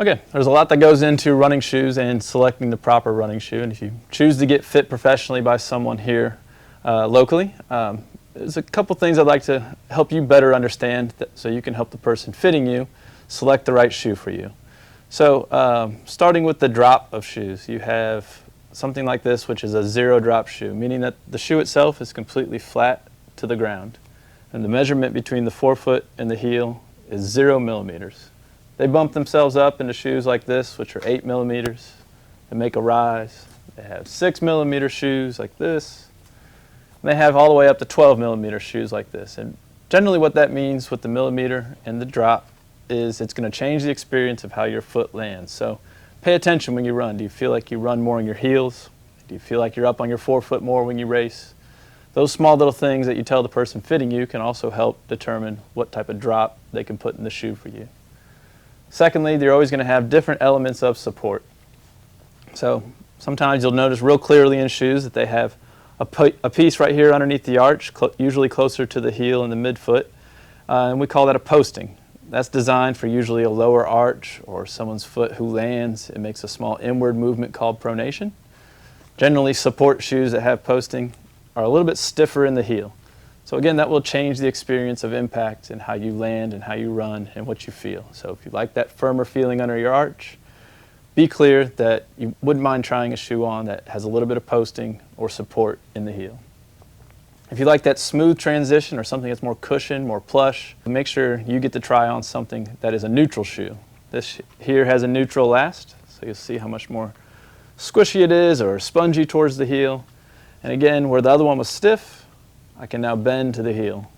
Okay, there's a lot that goes into running shoes and selecting the proper running shoe. And if you choose to get fit professionally by someone here locally, there's a couple things I'd like to help you better understand so you can help the person fitting you select the right shoe for you. So starting with the drop of shoes, you have something like this, which is a zero drop shoe, meaning that the shoe itself is completely flat to the ground. And the measurement between the forefoot and the heel is 0 millimeters. They bump themselves up into shoes like this, which are 8 millimeters. They make a rise. They have 6 millimeter shoes like this. And they have all the way up to 12 millimeter shoes like this. And generally what that means with the millimeter and the drop is it's going to change the experience of how your foot lands. So pay attention when you run. Do you feel like you run more on your heels? Do you feel like you're up on your forefoot more when you race? Those small little things that you tell the person fitting you can also help determine what type of drop they can put in the shoe for you. Secondly, they're always going to have different elements of support. So sometimes you'll notice real clearly in shoes that they have a piece right here underneath the arch, usually closer to the heel and the midfoot, and we call that a posting. That's designed for usually a lower arch or someone's foot who lands. It makes a small inward movement called pronation. Generally, support shoes that have posting are a little bit stiffer in the heel. So again, that will change the experience of impact and how you land and how you run and what you feel. So if you like that firmer feeling under your arch, be clear that you wouldn't mind trying a shoe on that has a little bit of posting or support in the heel. If you like that smooth transition or something that's more cushion, more plush, make sure you get to try on something that is a neutral shoe. This here has a neutral last, so you'll see how much more squishy it is or spongy towards the heel. And again, where the other one was stiff, I can now bend to the heel.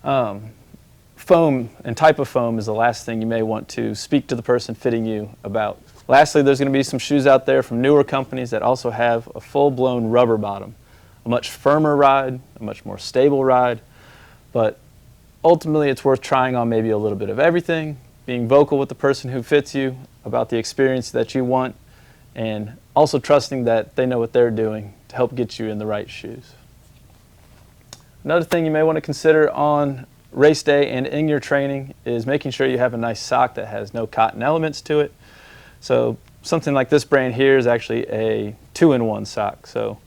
Foam and type of foam is the last thing you may want to speak to the person fitting you about. Lastly, there's going to be some shoes out there from newer companies that also have a full-blown rubber bottom. A much firmer ride, a much more stable ride, but ultimately it's worth trying on maybe a little bit of everything, being vocal with the person who fits you about the experience that you want, and also trusting that they know what they're doing to help get you in the right shoes. Another thing you may want to consider on race day and in your training is making sure you have a nice sock that has no cotton elements to it. So something like this brand here is actually a 2-in-1 sock. So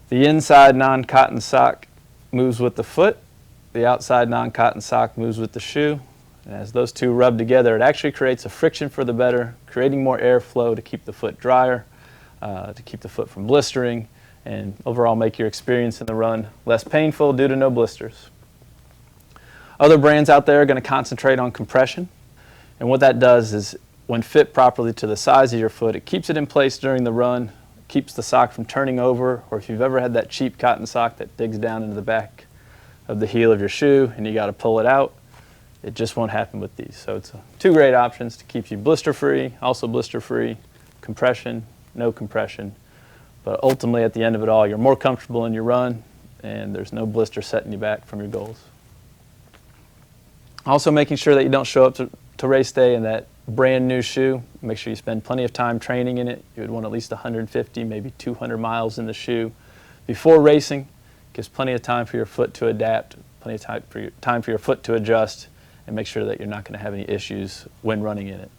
the inside non-cotton sock moves with the foot, the outside non-cotton sock moves with the shoe. And as those two rub together, it actually creates a friction for the better, creating more airflow to keep the foot drier, to keep the foot from blistering, and overall make your experience in the run less painful due to no blisters. Other brands out there are going to concentrate on compression, and what that does is when fit properly to the size of your foot, it keeps it in place during the run, keeps the sock from turning over, or if you've ever had that cheap cotton sock that digs down into the back of the heel of your shoe and you got to pull it out, it just won't happen with these. So it's two great options to keep you blister-free, also blister-free, compression, no compression. But ultimately, at the end of it all, you're more comfortable in your run, and there's no blister setting you back from your goals. Also, making sure that you don't show up to race day in that brand new shoe. Make sure you spend plenty of time training in it. You would want at least 150, maybe 200 miles in the shoe before racing. Gives plenty of time for your foot to adapt, plenty of time for your foot to adjust, and make sure that you're not going to have any issues when running in it.